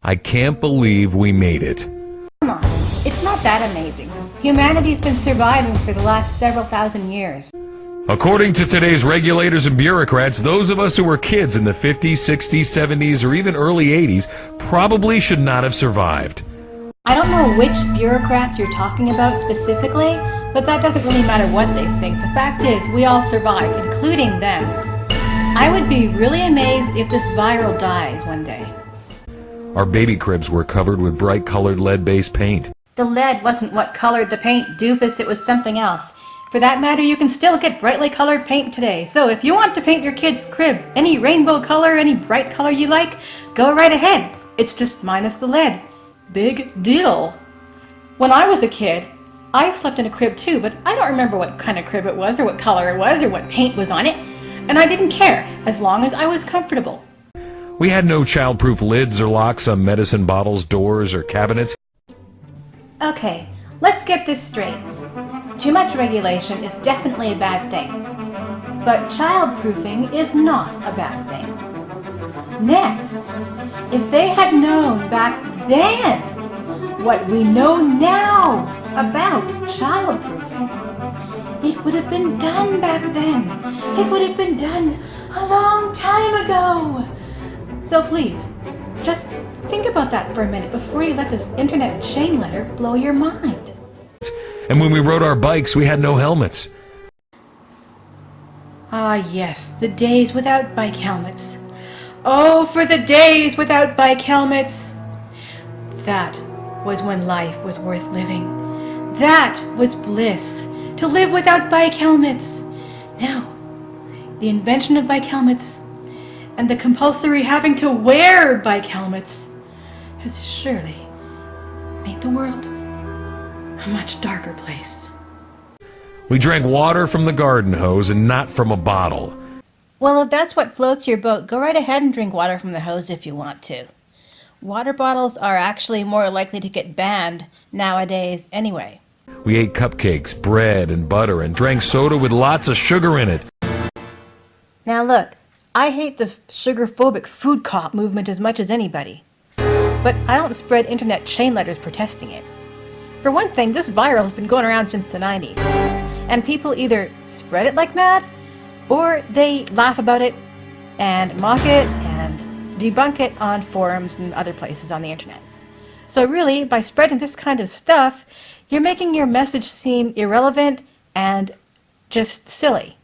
I can't believe we made it. Come on, it's not that amazing. Humanity's been surviving for the last several thousand years. According to today's regulators and bureaucrats, those of us who were kids in the 50s, 60s, 70s, or even early 80s probably should not have survived. I don't know which bureaucrats you're talking about specifically, but that doesn't really matter what they think. The fact is, we all survived, including them. I would be really amazed if this viral dies one day. Our baby cribs were covered with bright-colored lead-based paint. The lead wasn't what colored the paint, doofus, it was something else. For that matter, you can still get brightly colored paint today. So if you want to paint your kid's crib any rainbow color, any bright color you like, go right ahead. It's just minus the lead. Big deal. When I was a kid, I slept in a crib too, but I don't remember what kind of crib it was, or what color it was, or what paint was on it. And I didn't care, as long as I was comfortable. We had no child-proof lids or locks on medicine bottles, doors, or cabinets. Okay, let's get this straight. Too much regulation is definitely a bad thing. But child-proofing is not a bad thing. Next, if they had known back then what we know now about child-proofing, it would have been done back then. It would have been done a long time ago. So please, just think about that for a minute before you let this internet chain letter blow your mind. And when we rode our bikes, we had no helmets. Ah yes, the days without bike helmets. Oh, for the days without bike helmets. That was when life was worth living. That was bliss, to live without bike helmets. Now, the invention of bike helmets and the compulsory having to wear bike helmets has surely made the world a much darker place. We drank water from the garden hose and not from a bottle. Well, if that's what floats your boat, go right ahead and drink water from the hose if you want to. Water bottles are actually more likely to get banned nowadays anyway. We ate cupcakes, bread, and butter, and drank soda with lots of sugar in it. Now look, I hate this sugar-phobic food cop movement as much as anybody. But I don't spread internet chain letters protesting it. For one thing, this viral has been going around since the 90s. And people either spread it like mad, or they laugh about it and mock it and debunk it on forums and other places on the internet. So really, by spreading this kind of stuff, you're making your message seem irrelevant and just silly.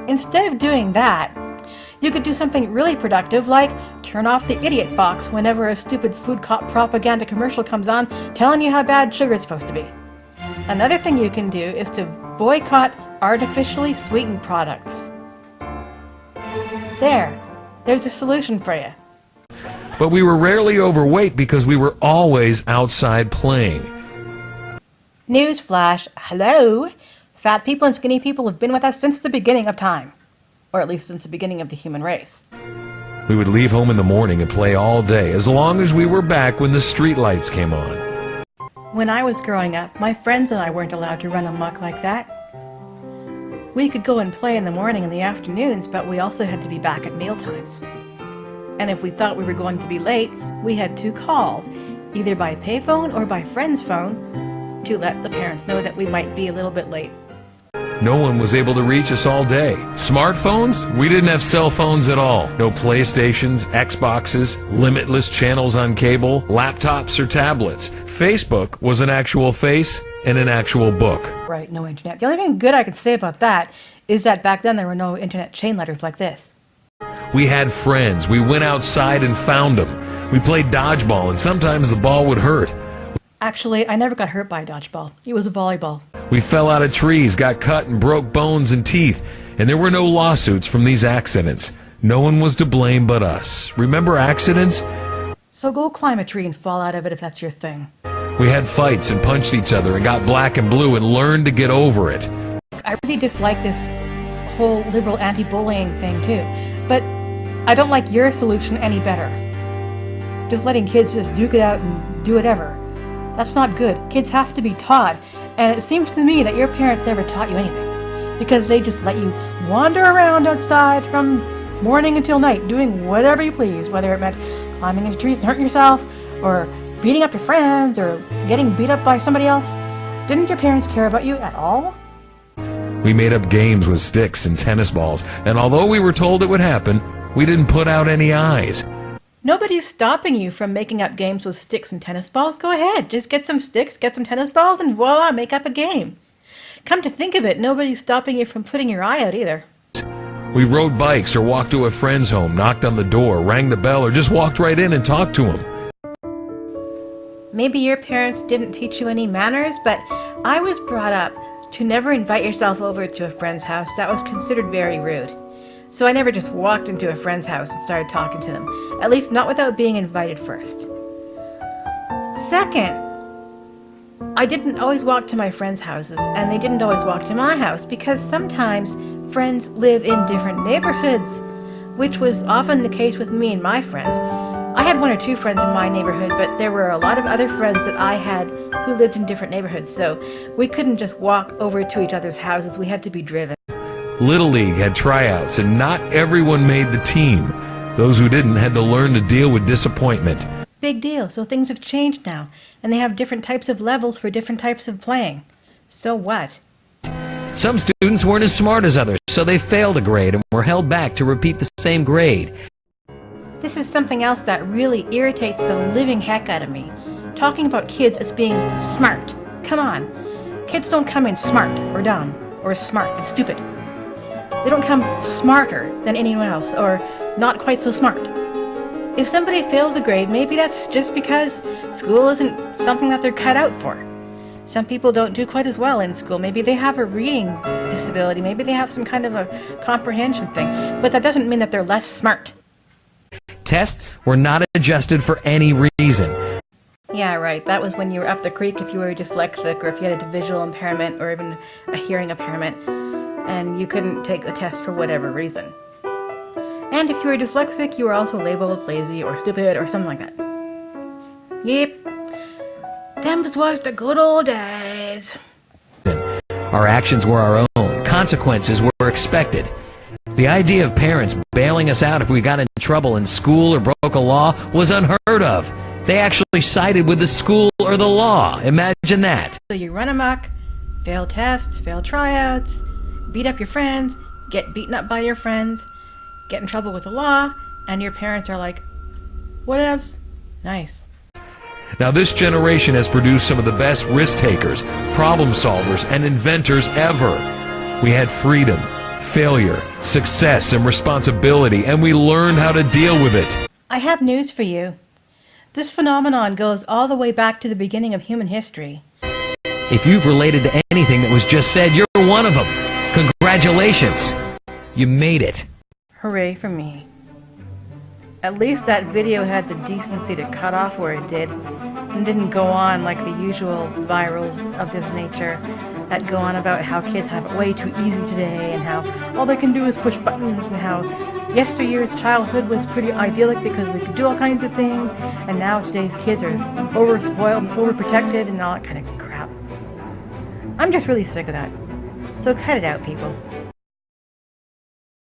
Instead of doing that, you could do something really productive like turn off the idiot box whenever a stupid food cop propaganda commercial comes on telling you how bad sugar is supposed to be. Another thing you can do is to boycott artificially sweetened products. There's a solution for you. But we were rarely overweight because we were always outside playing. Newsflash, hello! Fat people and skinny people have been with us since the beginning of time. Or at least since the beginning of the human race. We would leave home in the morning and play all day, as long as we were back when the street lights came on. When I was growing up, my friends and I weren't allowed to run amok like that. We could go and play in the morning and the afternoons, but we also had to be back at mealtimes. And if we thought we were going to be late, we had to call, either by payphone or by friend's phone, to let the parents know that we might be a little bit late. No one was able to reach us all day. Smartphones? We didn't have cell phones at all. No PlayStations, Xboxes, limitless channels on cable, laptops or tablets. Facebook was an actual face and an actual book. Right, no internet. The only thing good I could say about that is that back then there were no internet chain letters like this. We had friends. We went outside and found them. We played dodgeball, and sometimes the ball would hurt. Actually, I never got hurt by a dodgeball. It was a volleyball. We fell out of trees, got cut and broke bones and teeth, and there were no lawsuits from these accidents. No one was to blame but us. Remember accidents? So go climb a tree and fall out of it if that's your thing. We had fights and punched each other and got black and blue and learned to get over it. I really dislike this whole liberal anti-bullying thing too, but I don't like your solution any better. Just letting kids just duke it out and do whatever. That's not good. Kids have to be taught, and it seems to me that your parents never taught you anything, because they just let you wander around outside from morning until night, doing whatever you please, whether it meant climbing into trees and hurting yourself, or beating up your friends, or getting beat up by somebody else? Didn't your parents care about you at all? We made up games with sticks and tennis balls, and although we were told it would happen, we didn't put out any eyes. Nobody's stopping you from making up games with sticks and tennis balls. Go ahead, just get some sticks, get some tennis balls, and voila, make up a game. Come to think of it, nobody's stopping you from putting your eye out either. We rode bikes or walked to a friend's home, knocked on the door, rang the bell, or just walked right in and talked to them. Maybe your parents didn't teach you any manners, but I was brought up to never invite yourself over to a friend's house. That was considered very rude. So I never just walked into a friend's house and started talking to them, at least not without being invited first. Second, I didn't always walk to my friends' houses, and they didn't always walk to my house, because sometimes friends live in different neighborhoods, which was often the case with me and my friends. I had one or two friends in my neighborhood, but there were a lot of other friends that I had who lived in different neighborhoods, so we couldn't just walk over to each other's houses. We had to be driven. Little League had tryouts, and not everyone made the team. Those who didn't had to learn to deal with disappointment. Big deal. So things have changed now, and they have different types of levels for different types of playing. So what? Some students weren't as smart as others, so they failed a grade and were held back to repeat the same grade. This is something else that really irritates the living heck out of me. Talking about kids as being smart. Come on. Kids don't come in smart or dumb or smart and stupid. They don't come smarter than anyone else, or not quite so smart. If somebody fails a grade, maybe that's just because school isn't something that they're cut out for. Some people don't do quite as well in school. Maybe they have a reading disability. Maybe they have some kind of a comprehension thing. But that doesn't mean that they're less smart. Tests were not adjusted for any reason. Yeah, right. That was when you were up the creek if you were dyslexic, or if you had a visual impairment, or even a hearing impairment, and you couldn't take the test for whatever reason. And if you were dyslexic, you were also labeled lazy or stupid or something like that. Yep. Them was the good old days. Our actions were our own. Consequences were expected. The idea of parents bailing us out if we got in trouble in school or broke a law was unheard of. They actually sided with the school or the law. Imagine that. So you run amok, fail tests, fail tryouts, beat up your friends, get beaten up by your friends, get in trouble with the law, and your parents are like, whatevs? Nice. Now this generation has produced some of the best risk takers, problem solvers, and inventors ever. We had freedom, failure, success, and responsibility, and we learned how to deal with it. I have news for you. This phenomenon goes all the way back to the beginning of human history. If you've related to anything that was just said, you're one of them. Congratulations. You made it. Hooray for me. At least that video had the decency to cut off where it did, and didn't go on like the usual virals of this nature that go on about how kids have it way too easy today, and how all they can do is push buttons, and how yesteryear's childhood was pretty idyllic because they could do all kinds of things, and now today's kids are over-spoiled and overprotected and all that kind of crap. I'm just really sick of that. So cut it out, people.